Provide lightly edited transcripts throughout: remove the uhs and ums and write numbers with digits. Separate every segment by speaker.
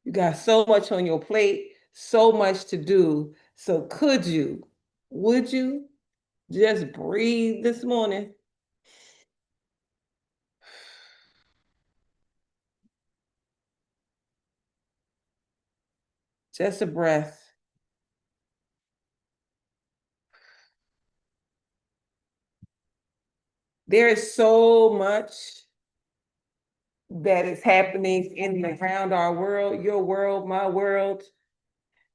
Speaker 1: You got so much on your plate, so much to do. So would you just breathe this morning? Just a breath. There is so much that is happening in and around our world, your world, my world.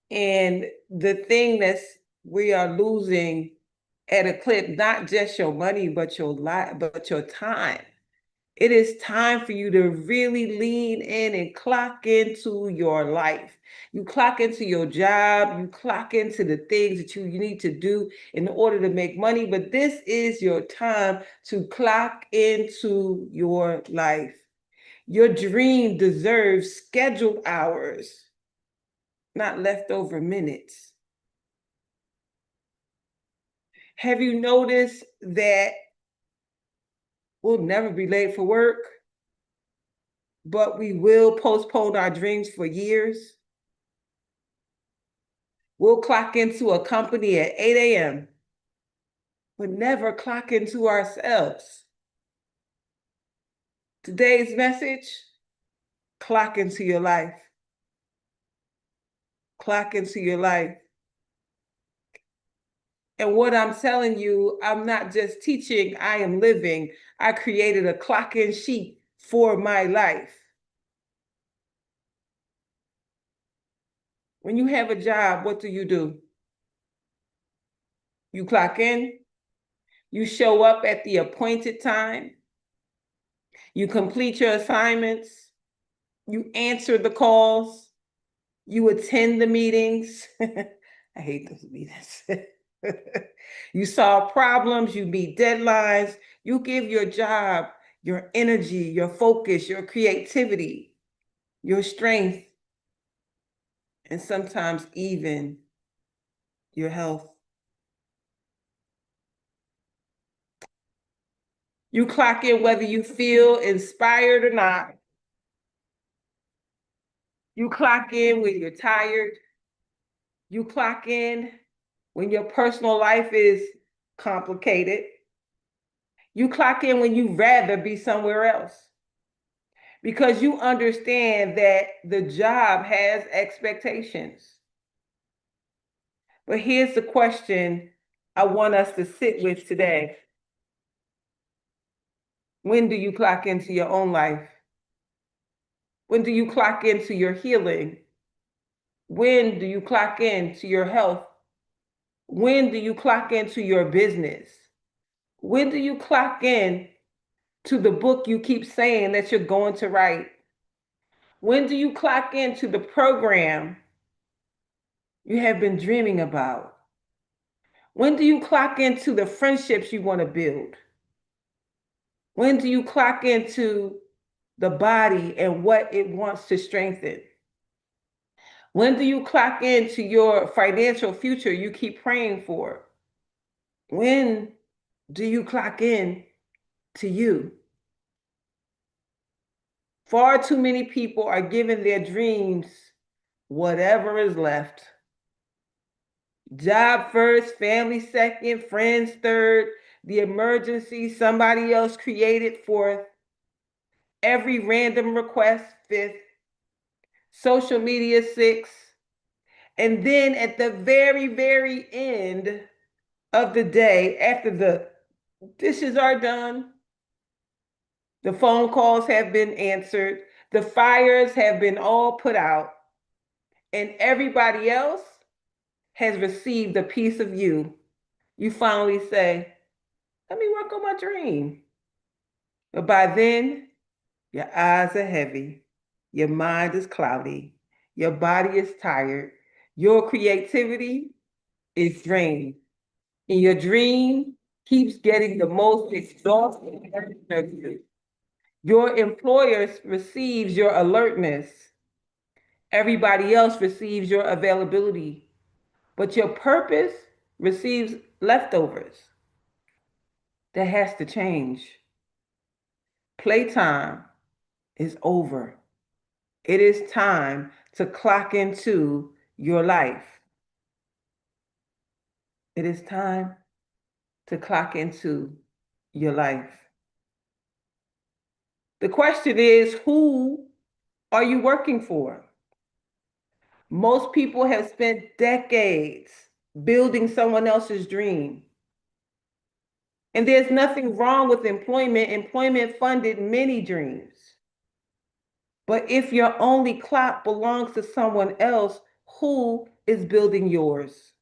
Speaker 1: And the thing that's we are losing at a clip, not just your money, but your life, but your time. It is time for you to really lean in and clock into your life. You clock into your job, you clock into the things that you need to do in order to make money. But this is your time to clock into your life. Your dream deserves scheduled hours, not leftover minutes. Have you noticed that we'll never be late for work, but we will postpone our dreams for years? We'll clock into a company at 8 a.m., but never clock into ourselves. Today's message: clock into your life. Clock into your life. And what I'm telling you, I'm not just teaching, I am living. I created a clock in sheet for my life. When you have a job, what do? You clock in, you show up at the appointed time, you complete your assignments, you answer the calls, you attend the meetings. I hate those meetings. You solve problems, you meet deadlines, you give your job your energy, your focus, your creativity, your strength, and sometimes even your health. You clock in whether you feel inspired or not. You clock in when you're tired. You clock in when your personal life is complicated. You clock in when you'd rather be somewhere else because you understand that the job has expectations. But here's the question I want us to sit with today. When do you clock into your own life? When do you clock into your healing? When do you clock into your health? When do you clock into your business? When do you clock in to the book you keep saying that you're going to write? When do you clock into the program you have been dreaming about? When do you clock into the friendships you want to build? When do you clock into the body and what it wants to strengthen? When do you clock into your financial future you keep praying for? When do you clock in to you? Far too many people are giving their dreams whatever is left. Job first, family second, friends third, the emergency somebody else created fourth, every random request fifth, social media sixth, and then at the very, very end of the day, after the dishes are done, the phone calls have been answered, the fires have been all put out, and everybody else has received a piece of you, you finally say, let me work on my dream. But by then, your eyes are heavy, your mind is cloudy, your body is tired, your creativity is drained, and your dream keeps getting the most exhausting version of you. Your employer receives your alertness. Everybody else receives your availability, but your purpose receives leftovers. That has to change. Playtime is over. It is time to clock into your life. It is time to clock into your life. The question is, who are you working for? Most people have spent decades building someone else's dream. And there's nothing wrong with employment. Employment funded many dreams. But if your only clock belongs to someone else, who is building yours?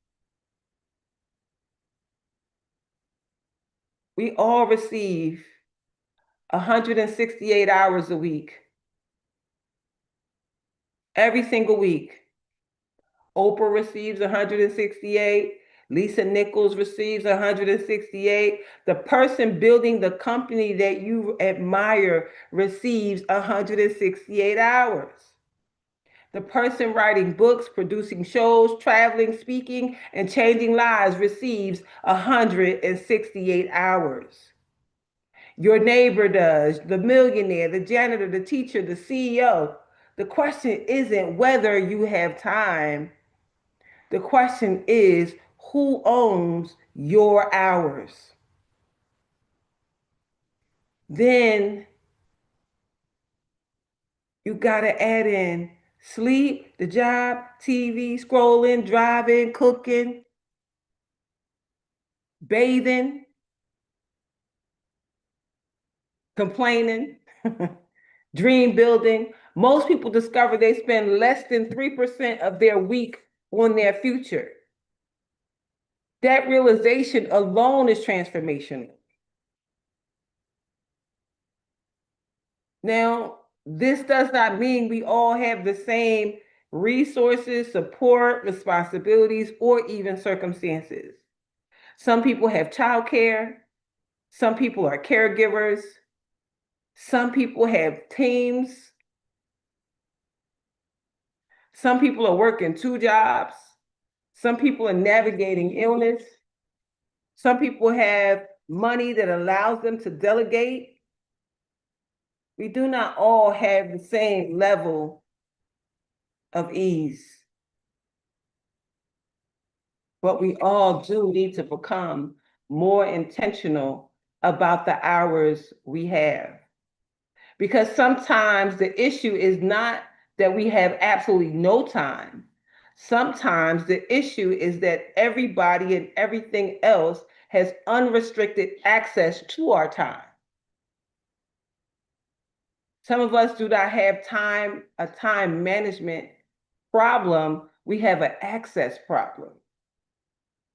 Speaker 1: We all receive 168 hours a week, every single week. Oprah receives 168. Lisa Nichols receives 168. The person building the company that you admire receives 168 hours. The person writing books, producing shows, traveling, speaking, and changing lives receives 168 hours. Your neighbor does, the millionaire, the janitor, the teacher, the CEO. The question isn't whether you have time. The question is, who owns your hours? Then you got to add in sleep, the job, TV, scrolling, driving, cooking, bathing, complaining, dream building. Most people discover they spend less than 3% of their week on their future. That realization alone is transformational. Now, this does not mean we all have the same resources, support, responsibilities, or even circumstances. Some people have childcare. Some people are caregivers. Some people have teams. Some people are working 2 jobs. Some people are navigating illness. Some people have money that allows them to delegate. We do not all have the same level of ease, but we all do need to become more intentional about the hours we have. Because sometimes the issue is not that we have absolutely no time. Sometimes the issue is that everybody and everything else has unrestricted access to our time. Some of us do not have a time management problem. We have an access problem.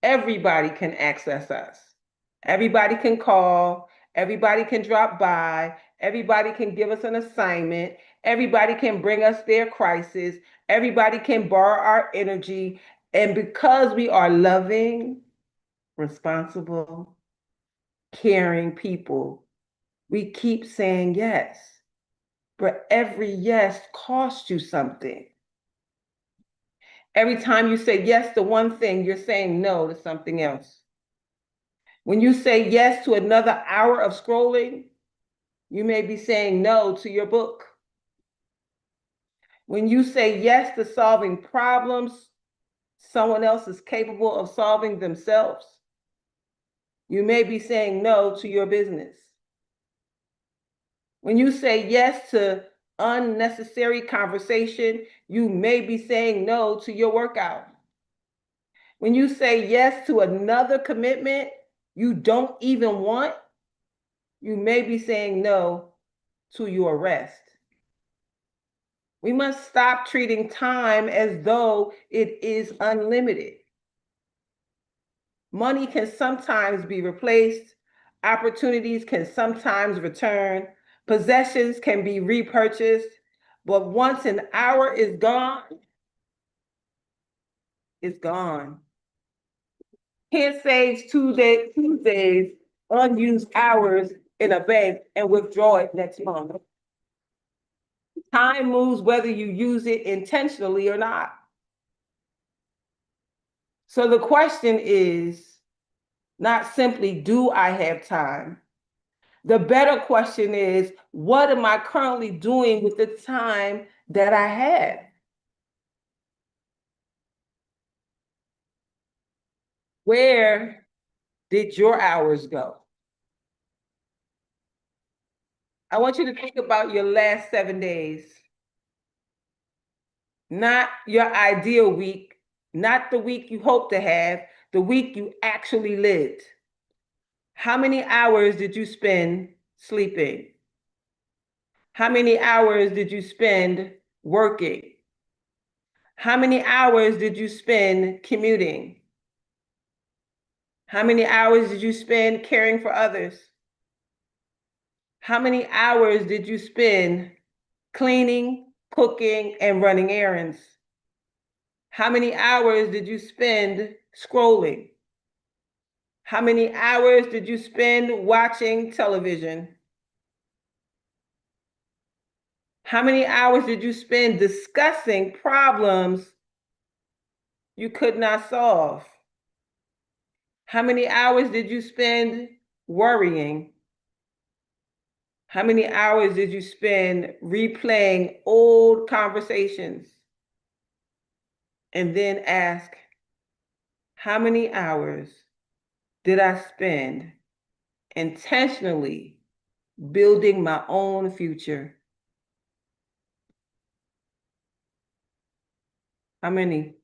Speaker 1: Everybody can access us. Everybody can call. Everybody can drop by. Everybody can give us an assignment. Everybody can bring us their crisis. Everybody can borrow our energy. And because we are loving, responsible, caring people, we keep saying yes. But every yes costs you something. Every time you say yes to one thing, you're saying no to something else. When you say yes to another hour of scrolling, you may be saying no to your book. When you say yes to solving problems someone else is capable of solving themselves, you may be saying no to your business. When you say yes to unnecessary conversation, you may be saying no to your workout. When you say yes to another commitment you don't even want, you may be saying no to your rest. We must stop treating time as though it is unlimited. Money can sometimes be replaced. Opportunities can sometimes return. Possessions can be repurchased. But once an hour is gone, it's gone. Can't save Tuesdays unused hours in a bank and withdraw it next month. Time moves whether you use it intentionally or not. So the question is not simply, do I have time? The better question is, what am I currently doing with the time that I have? Where did your hours go? I want you to think about your last 7 days, not your ideal week, not the week you hope to have, the week you actually lived. How many hours did you spend sleeping? How many hours did you spend working? How many hours did you spend commuting? How many hours did you spend caring for others? How many hours did you spend cleaning, cooking, and running errands? How many hours did you spend scrolling? How many hours did you spend watching television? How many hours did you spend discussing problems you could not solve? How many hours did you spend worrying? How many hours did you spend replaying old conversations? And then ask, how many hours did I spend intentionally building my own future? How many?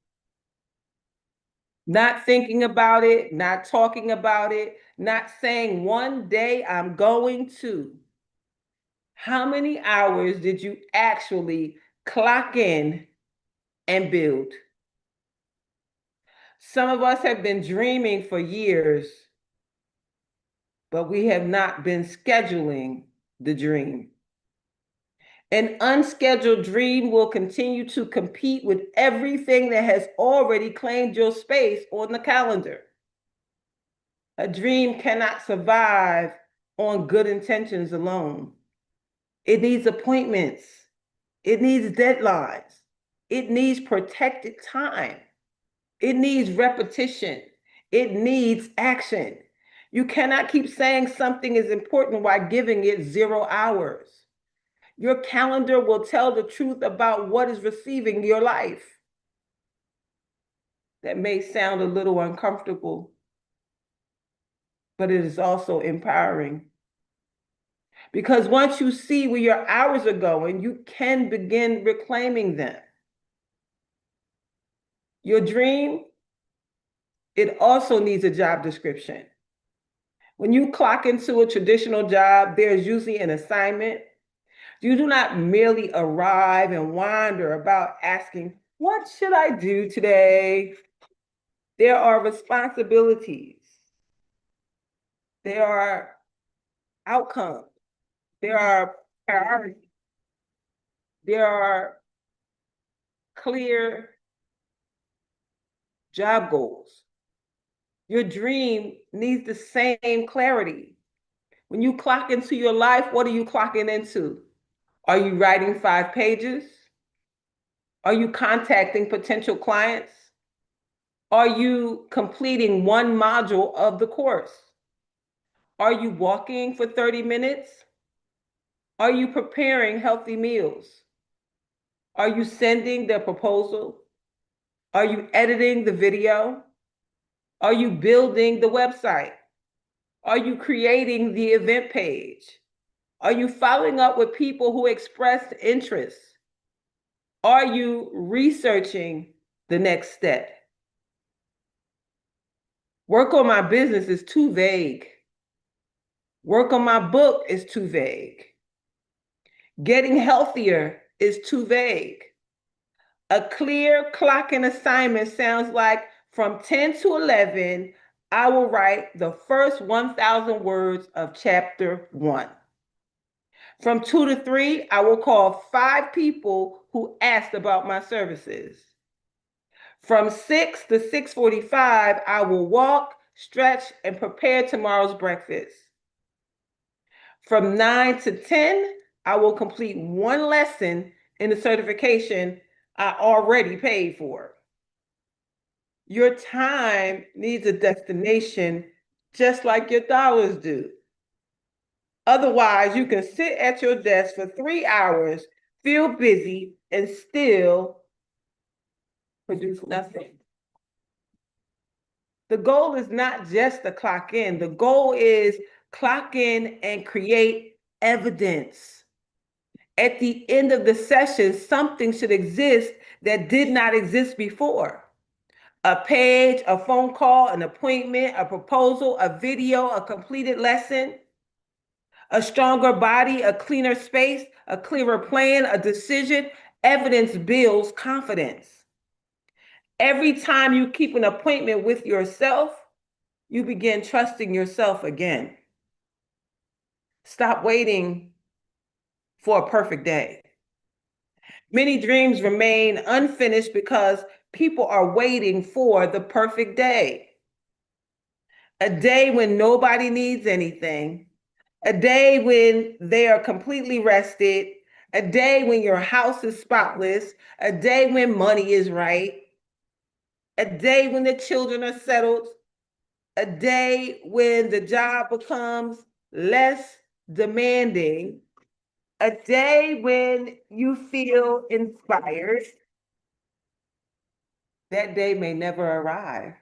Speaker 1: Not thinking about it, not talking about it, not saying one day I'm going to. How many hours did you actually clock in and build? Some of us have been dreaming for years, but we have not been scheduling the dream. An unscheduled dream will continue to compete with everything that has already claimed your space on the calendar. A dream cannot survive on good intentions alone. It needs appointments. It needs deadlines. It needs protected time. It needs repetition. It needs action. You cannot keep saying something is important while giving it 0 hours. Your calendar will tell the truth about what is receiving your life. That may sound a little uncomfortable, but it is also empowering. Because once you see where your hours are going, you can begin reclaiming them. Your dream, it also needs a job description. When you clock into a traditional job, there's usually an assignment. You do not merely arrive and wander about asking, what should I do today? There are responsibilities. There are outcomes. There are priorities. There are clear job goals. Your dream needs the same clarity. When you clock into your life, what are you clocking into? Are you writing 5 pages? Are you contacting potential clients? Are you completing one module of the course? Are you walking for 30 minutes? Are you preparing healthy meals? Are you sending the proposal? Are you editing the video? Are you building the website? Are you creating the event page? Are you following up with people who expressed interest? Are you researching the next step? Work on my business is too vague. Work on my book is too vague. Getting healthier is too vague. A clear clock and assignment sounds like from 10 to 11, I will write the first 1,000 words of chapter 1. From 2 to 3, I will call 5 people who asked about my services. From 6 to 6:45, I will walk, stretch, and prepare tomorrow's breakfast. From 9 to 10, I will complete one lesson in the certification I already paid for. Your time needs a destination just like your dollars do. Otherwise, you can sit at your desk for 3 hours, feel busy, and still produce nothing. The goal is not just to clock in. The goal is clock in and create evidence. At the end of the session, something should exist that did not exist before. A page, a phone call, an appointment, a proposal, a video, a completed lesson, a stronger body, a cleaner space, a clearer plan, a decision. Evidence builds confidence. Every time you keep an appointment with yourself, you begin trusting yourself again. Stop waiting for a perfect day. Many dreams remain unfinished because people are waiting for the perfect day. A day when nobody needs anything, a day when they are completely rested, a day when your house is spotless, a day when money is right, a day when the children are settled, a day when the job becomes less demanding, a day when you feel inspired. That day may never arrive.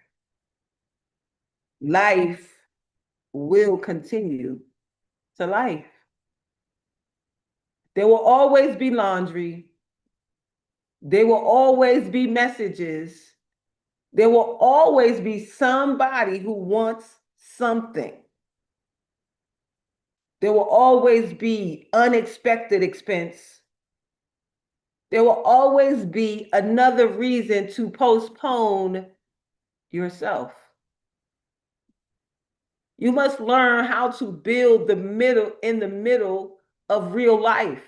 Speaker 1: Life will continue to life. There will always be laundry. There will always be messages. There will always be somebody who wants something. There will always be unexpected expense. There will always be another reason to postpone yourself. You must learn how to build the middle in the middle of real life.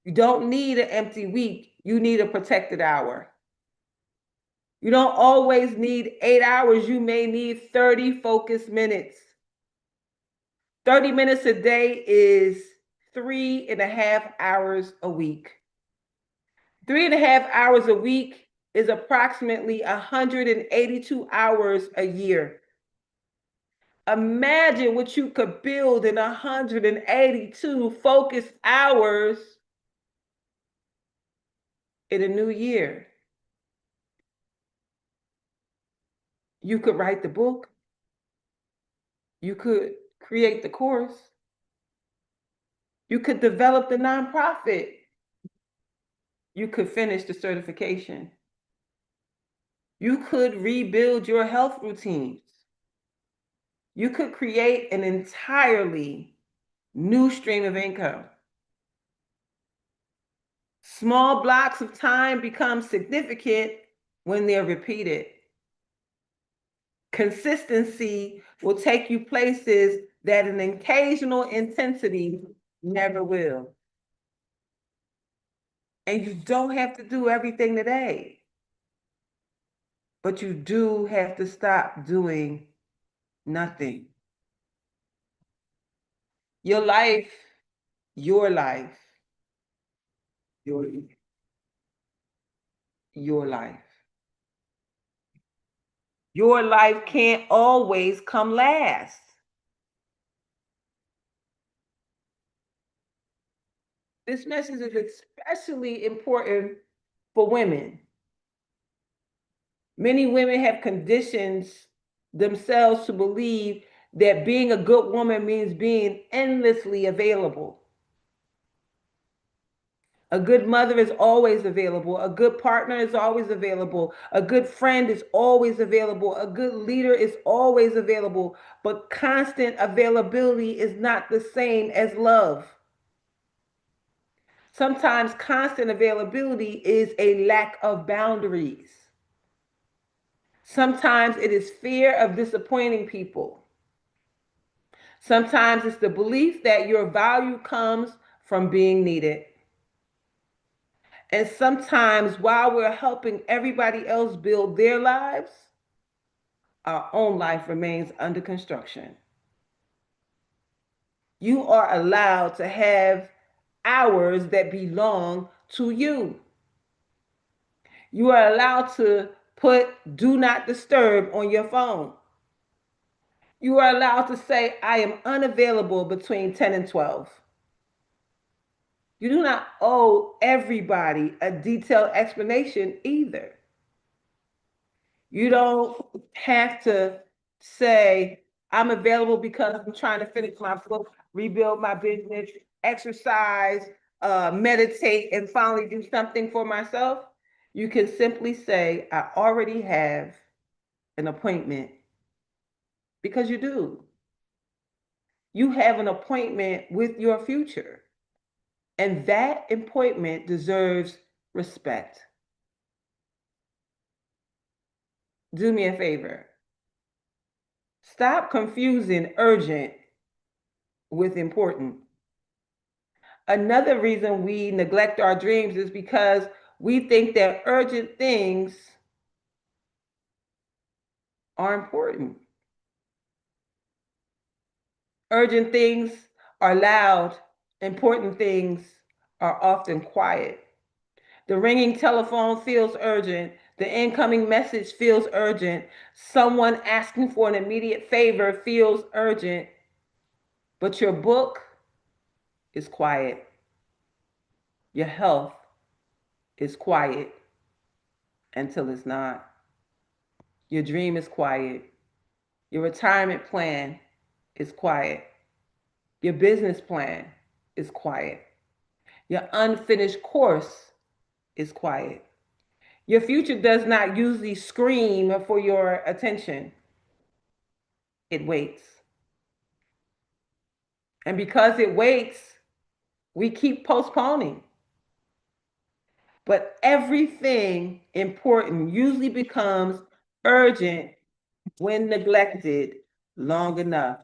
Speaker 1: You don't need an empty week. You need a protected hour. You don't always need 8 hours. You may need 30 focused minutes. 30 minutes a day is 3.5 hours a week. 3.5 hours a week is approximately 182 hours a year. Imagine what you could build in 182 focused hours in a new year. You could write the book. You could create the course. You could develop the nonprofit. You could finish the certification. You could rebuild your health routines. You could create an entirely new stream of income. Small blocks of time become significant when they're repeated. Consistency will take you places that an occasional intensity never will. And you don't have to do everything today, but you do have to stop doing nothing. Your life, your life, your, your life. Your life can't always come last. This message is especially important for women. Many women have conditioned themselves to believe that being a good woman means being endlessly available. A good mother is always available. A good partner is always available. A good friend is always available. A good leader is always available. But constant availability is not the same as love. Sometimes constant availability is a lack of boundaries. Sometimes it is fear of disappointing people. Sometimes it's the belief that your value comes from being needed. And sometimes while we're helping everybody else build their lives, our own life remains under construction. You are allowed to have hours that belong to you. You are allowed to put do not disturb on your phone. You are allowed to say, I am unavailable between 10 and 12. You do not owe everybody a detailed explanation either. You don't have to say, I'm available because I'm trying to finish my book, rebuild my business, exercise, meditate, and finally do something for myself. You can simply say, I already have an appointment, because you do. You have an appointment with your future, and that appointment deserves respect. Do me a favor. Stop confusing urgent with important. Another reason we neglect our dreams is because we think that urgent things are important. Urgent things are loud, important things are often quiet. The ringing telephone feels urgent. The incoming message feels urgent. Someone asking for an immediate favor feels urgent. But your book is quiet. Your health is quiet until it's not. Your dream is quiet. Your retirement plan is quiet. Your business plan is quiet. Your unfinished course is quiet. Your future does not usually scream for your attention, it waits. And because it waits, we keep postponing. But everything important usually becomes urgent when neglected long enough.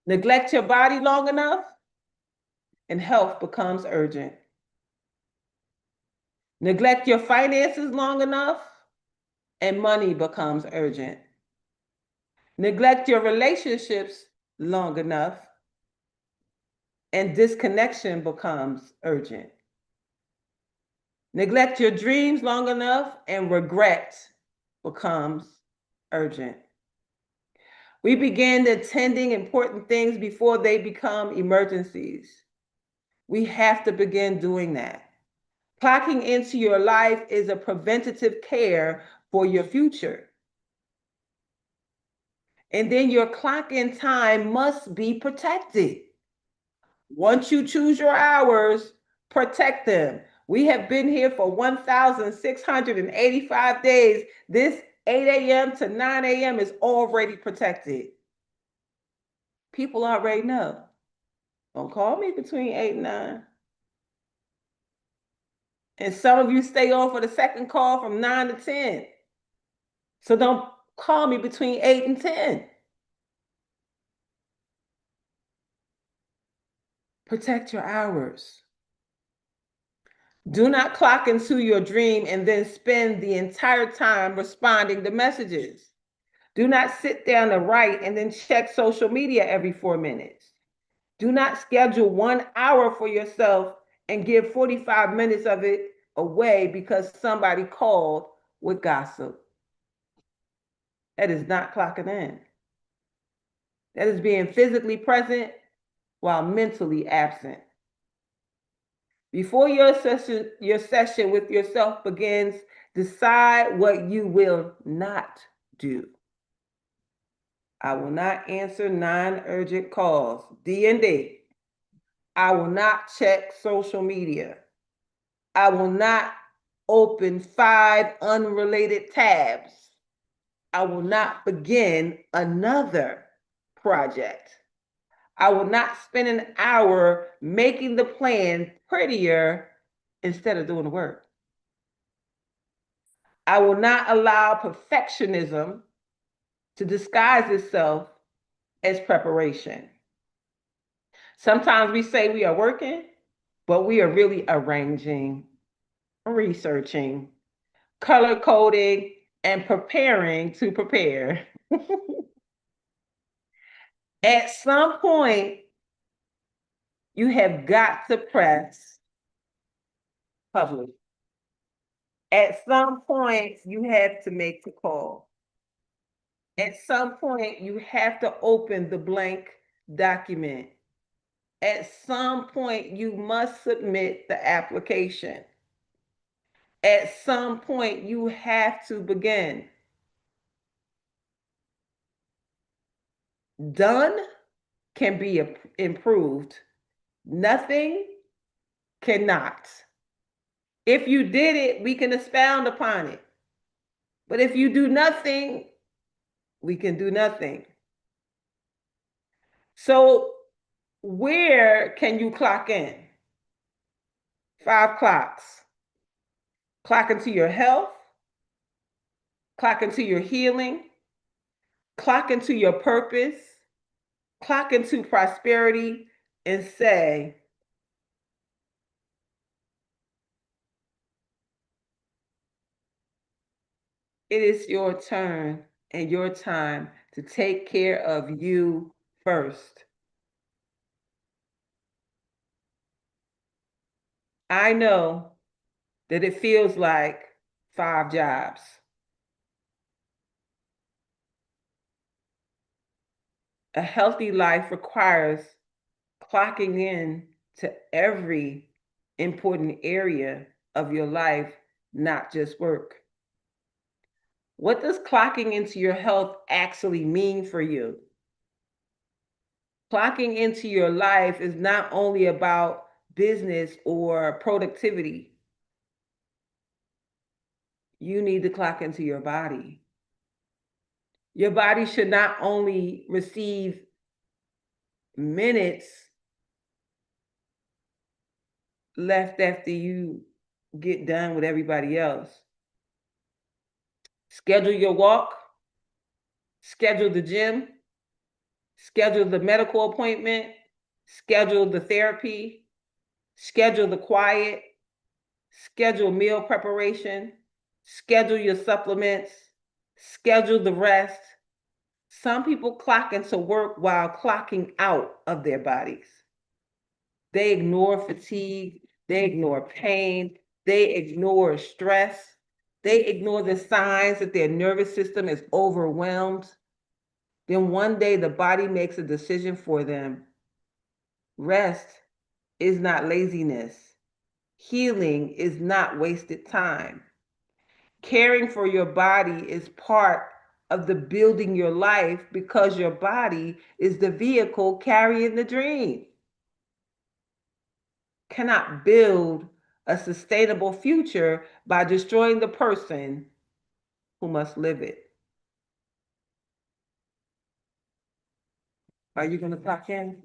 Speaker 1: Neglect your body long enough, and health becomes urgent. Neglect your finances long enough, and money becomes urgent. Neglect your relationships long enough, and disconnection becomes urgent. Neglect your dreams long enough, and regret becomes urgent. We begin attending important things before they become emergencies. We have to begin doing that. Clocking into your life is a preventative care for your future. And then your clock in time must be protected. Once you choose your hours, protect them. We have been here for 1,685 days. This 8 a.m. to 9 a.m. is already protected. People already know. Don't call me between 8 and 9. And some of you stay on for the second call from 9 to 10. So don't call me between 8 and 10. Protect your hours. Do not clock into your dream and then spend the entire time responding to messages. Do not sit down to write and then check social media every 4 minutes. Do not schedule 1 hour for yourself and give 45 minutes of it away because somebody called with gossip. That is not clocking in. That is being physically present while mentally absent. Before your session with yourself begins, decide what you will not do. I will not answer non-urgent calls, D&D. I will not check social media. I will not open 5 unrelated tabs. I will not begin another project. I will not spend an hour making the plan prettier instead of doing the work. I will not allow perfectionism to disguise itself as preparation. Sometimes we say we are working, but we are really arranging, researching, color coding, and preparing to prepare. At some point, you have got to press publish. At some point, you have to make the call. At some point, you have to open the blank document. At some point, you must submit the application. At some point, you have to begin. Done can be improved. Nothing cannot. If you did it, we can expound upon it. But if you do nothing, we can do nothing. So, where can you clock in? 5 clocks. Clock into your health, clock into your healing, clock into your purpose, clock into prosperity, and say, it is your turn and your time to take care of you first. I know that it feels like 5 jobs. A healthy life requires clocking in to every important area of your life, not just work. What does clocking into your health actually mean for you? Clocking into your life is not only about business or productivity. You need to clock into your body. Your body should not only receive minutes left after you get done with everybody else. Schedule your walk, schedule the gym, schedule the medical appointment, schedule the therapy, schedule the quiet, schedule meal preparation, schedule your supplements, schedule the rest. Some people clock into work while clocking out of their bodies. They ignore fatigue, they ignore pain, they ignore stress, they ignore the signs that their nervous system is overwhelmed. Then one day the body makes a decision for them. Rest is not laziness. Healing is not wasted time. Caring for your body is part of the building your life because your body is the vehicle carrying the dream. Cannot build a sustainable future by destroying the person who must live it. Are you going to clock in?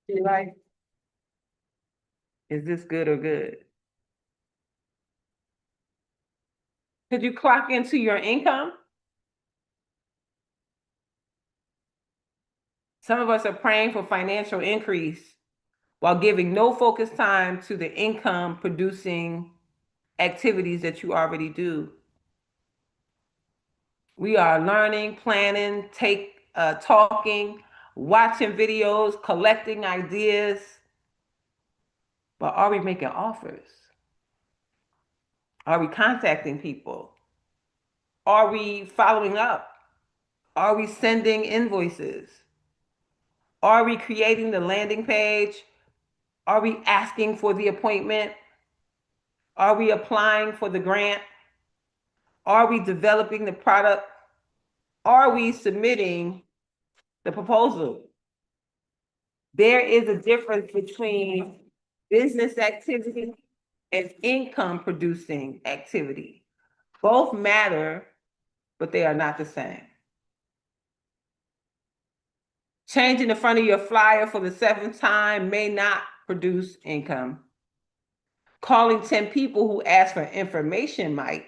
Speaker 1: Your life? Is this good or good? Could you clock into your income? Some of us are praying for financial increase while giving no focused time to the income producing activities that you already do. We are learning, planning, talking, watching videos, collecting ideas, but are we making offers? Are we contacting people? Are we following up? Are we sending invoices? Are we creating the landing page? Are we asking for the appointment? Are we applying for the grant? Are we developing the product? Are we submitting the proposal? There is a difference between business activity and income producing activity. Both matter, but they are not the same. Changing the front of your flyer for the 7th time may not produce income. Calling 10 people who ask for information might.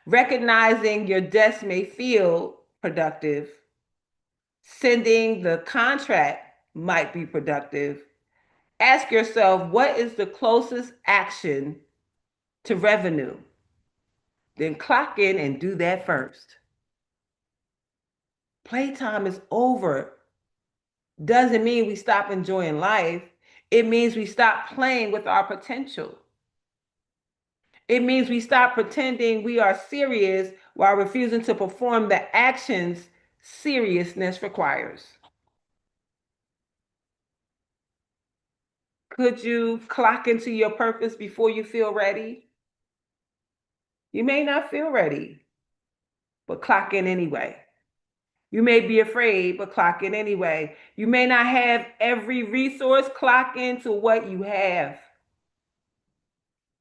Speaker 1: Recognizing your desk may feel productive. Sending the contract might be productive. Ask yourself, what is the closest action to revenue? Then clock in and do that first. Playtime is over. Doesn't mean we stop enjoying life. It means we stop playing with our potential. It means we stop pretending we are serious while refusing to perform the actions seriousness requires. Could you clock into your purpose before you feel ready? You may not feel ready, but clock in anyway. You may be afraid, but clock in anyway. You may not have every resource, clock into what you have.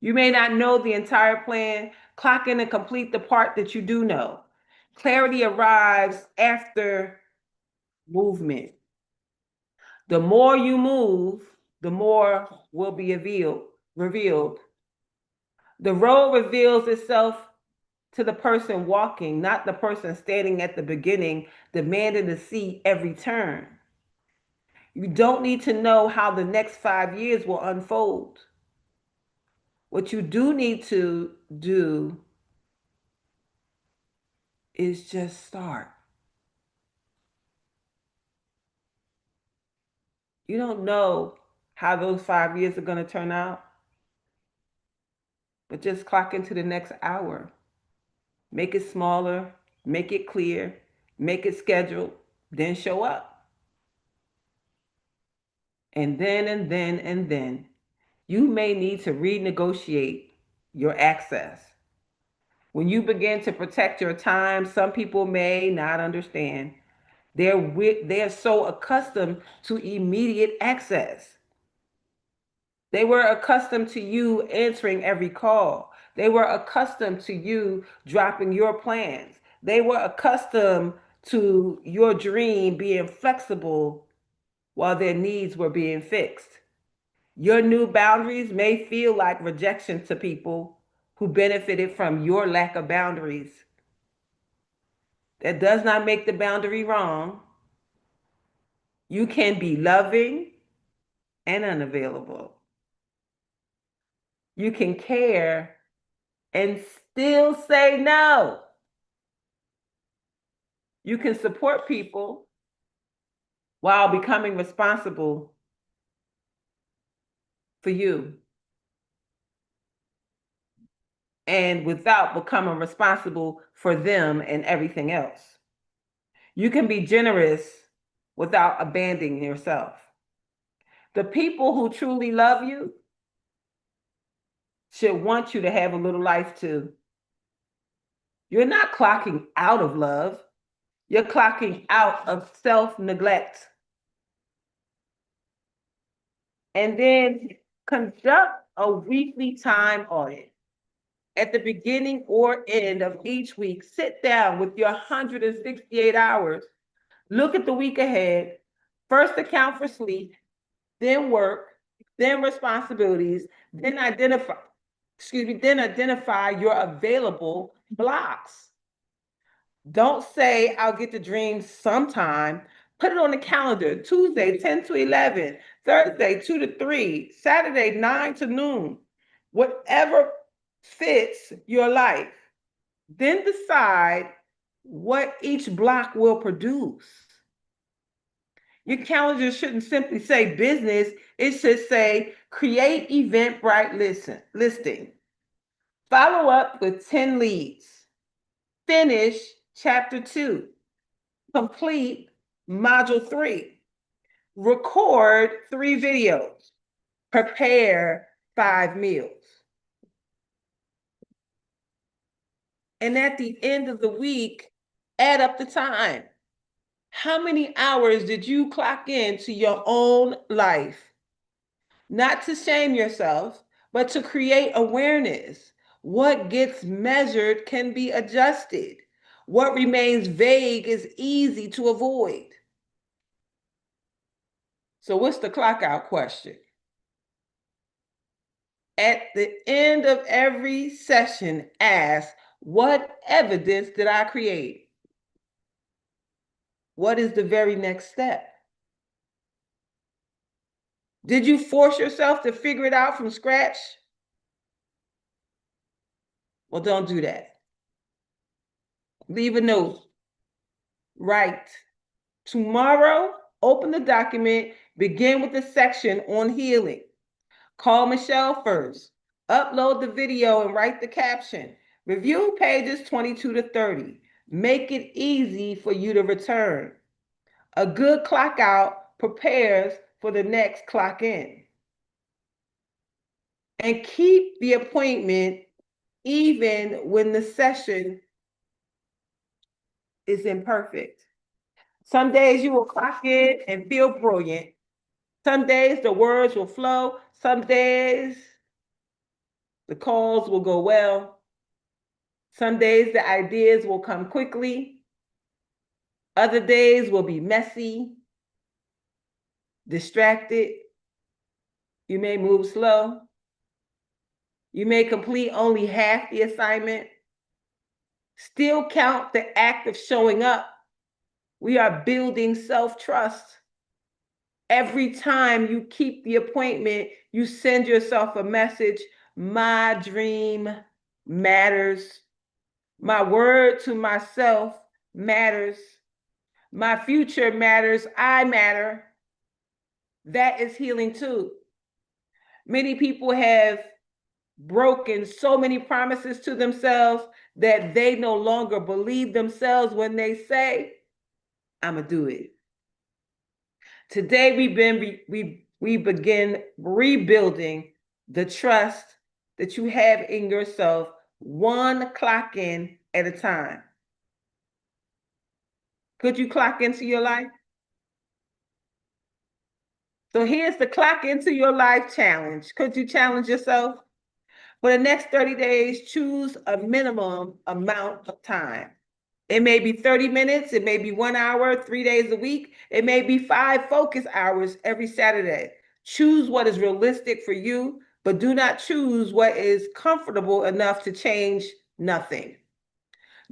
Speaker 1: You may not know the entire plan, clock in and complete the part that you do know. Clarity arrives after movement. The more you move, the more will be revealed. The road reveals itself to the person walking, not the person standing at the beginning, demanding to see every turn. You don't need to know how the next 5 years will unfold. What you do need to do is just start. You don't know how those 5 years are going to turn out, but just clock into the next hour. Make it smaller, make it clear, make it scheduled, then show up. And then, you may need to renegotiate your access. When you begin to protect your time, some people may not understand. They're so accustomed to immediate access. They were accustomed to you answering every call. They were accustomed to you dropping your plans. They were accustomed to your dream being flexible while their needs were being fixed. Your new boundaries may feel like rejection to people who benefited from your lack of boundaries. That does not make the boundary wrong. You can be loving and unavailable. You can care and still say no. You can support people while becoming responsible for you and without becoming responsible for them and everything else. You can be generous without abandoning yourself. The people who truly love you should want you to have a little life too. You're not clocking out of love. You're clocking out of self-neglect. And then conduct a weekly time audit. At the beginning or end of each week, sit down with your 168 hours. Look at the week ahead. First account for sleep, then work, then responsibilities, then identify your available blocks. Don't say I'll get the dream sometime. Put it on the calendar. Tuesday, 10 to 11, Thursday, 2 to 3, Saturday, 9 to noon. Whatever fits your life. Then decide what each block will produce. Your calendar shouldn't simply say business, it should say create Eventbrite listing. Follow up with 10 leads. Finish chapter 2. Complete module 3. Record 3 videos. Prepare 5 meals. And at the end of the week, add up the time. How many hours did you clock into your own life? Not to shame yourself, but to create awareness. What gets measured can be adjusted. What remains vague is easy to avoid. So what's the clock out question? At the end of every session, ask, what evidence did I create? What is the very next step? Did you force yourself to figure it out from scratch? Well, don't do that. Leave a note. Write. Tomorrow, open the document, begin with the section on healing. Call Michelle first. Upload the video and write the caption. Review pages 22 to 30. Make it easy for you to return. A good clock out prepares for the next clock in. and keep the appointment even when the session is imperfect. Some days you will clock in and feel brilliant. Some days the words will flow. Some days the calls will go well. Some days the ideas will come quickly. Other days will be messy, distracted. You may move slow. You may complete only half the assignment. Still count the act of showing up. We are building self-trust. Every time you keep the appointment, you send yourself a message. My dream matters. My word to myself matters. My future matters. I matter. That is healing too. Many people have broken so many promises to themselves that they no longer believe themselves when they say, I'm going to do it. Today we begin rebuilding the trust that you have in yourself, one clock in at a time. Could you clock into your life? So here's the clock into your life challenge. Could you challenge yourself? For the next 30 days, choose a minimum amount of time. It may be 30 minutes, it may be 1 hour, 3 days a week, it may be 5 focus hours every Saturday. Choose what is realistic for you, but do not choose what is comfortable enough to change nothing.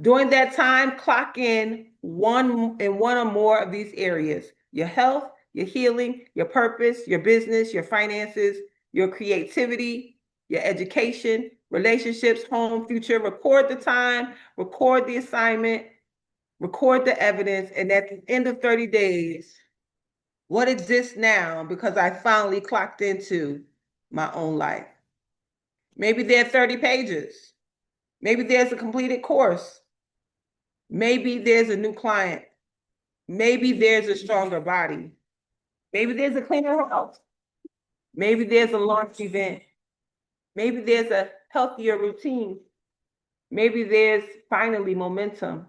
Speaker 1: During that time, clock in one or more of these areas: your health, your healing, your purpose, your business, your finances, your creativity, your education, relationships, home, future. Record the time, record the assignment, record the evidence, and at the end of 30 days, what exists now because I finally clocked into my own life? Maybe there are 30 pages. Maybe there's a completed course. Maybe there's a new client. Maybe there's a stronger body. Maybe there's a cleaner house. Maybe there's a launch event. Maybe there's a healthier routine. Maybe there's finally momentum.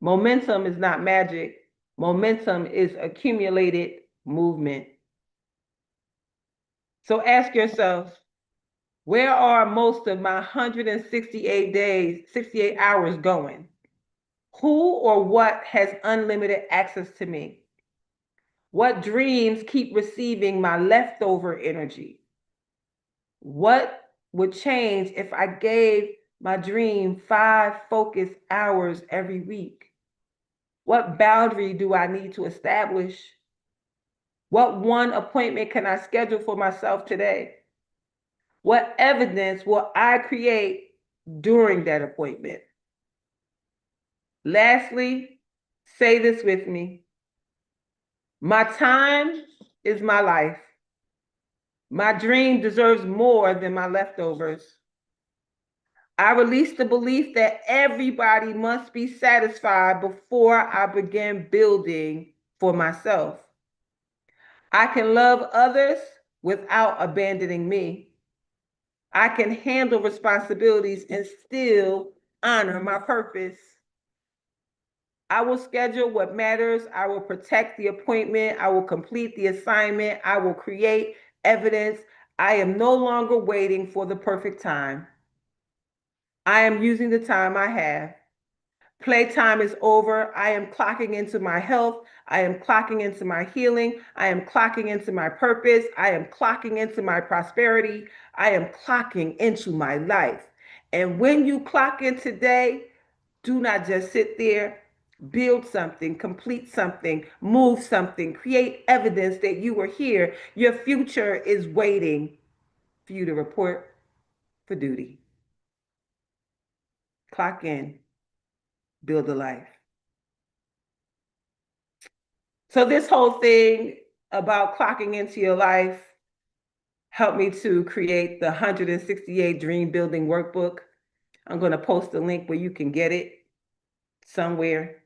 Speaker 1: Momentum is not magic. Momentum is accumulated movement. So ask yourself, where are most of my 168 days, 68 hours going? Who or what has unlimited access to me? What dreams keep receiving my leftover energy? What would change if I gave my dream 5 focused hours every week? What boundary do I need to establish? What one appointment can I schedule for myself today? What evidence will I create during that appointment? Lastly, say this with me. My time is my life. My dream deserves more than my leftovers. I release the belief that everybody must be satisfied before I begin building for myself. I can love others without abandoning me. I can handle responsibilities and still honor my purpose. I will schedule what matters. I will protect the appointment. I will complete the assignment. I will create evidence. I am no longer waiting for the perfect time. I am using the time I have. Playtime is over. I am clocking into my health. I am clocking into my healing. I am clocking into my purpose. I am clocking into my prosperity. I am clocking into my life. And when you clock in today, do not just sit there. Build something, complete something, move something, create evidence that you were here. Your future is waiting for you to report for duty. Clock in, build a life. So this whole thing about clocking into your life helped me to create the 168 Dream Building Workbook. I'm going to post a link where you can get it somewhere.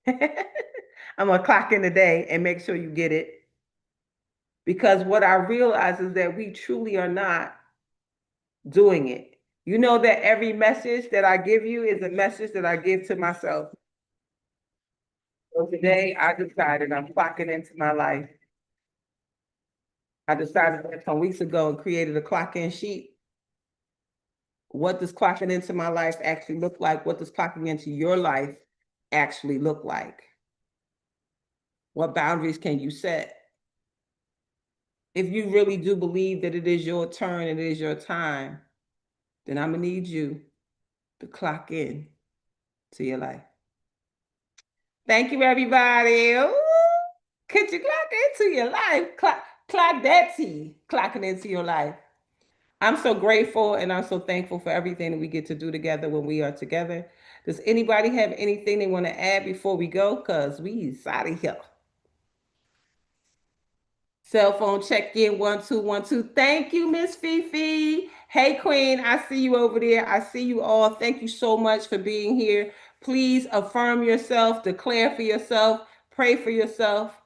Speaker 1: I'm going to clock in today and make sure you get it. Because what I realize is that we truly are not doing it. You know that every message that I give you is a message that I give to myself. So today I decided I'm clocking into my life. I decided that some weeks ago and created a clock in sheet. What does clocking into my life actually look like? What does clocking into your life actually look like? What boundaries can you set? If you really do believe that it is your turn and it is your time, then I'm gonna need you to clock in to your life. Thank you, everybody. Ooh, could you clock into your life? Clock that T, clocking into your life. I'm so grateful and I'm so thankful for everything that we get to do together when we are together. Does anybody have anything they want to add before we go? Because we out of here. Cell phone check in 1212. Thank you, Miss Fifi. Hey, Queen, I see you over there. I see you all. Thank you so much for being here. Please affirm yourself, declare for yourself, pray for yourself,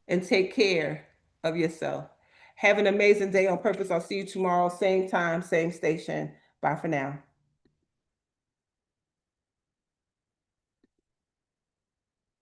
Speaker 1: and take care of yourself. Have an amazing day on purpose. I'll see you tomorrow, same time, same station. Bye for now.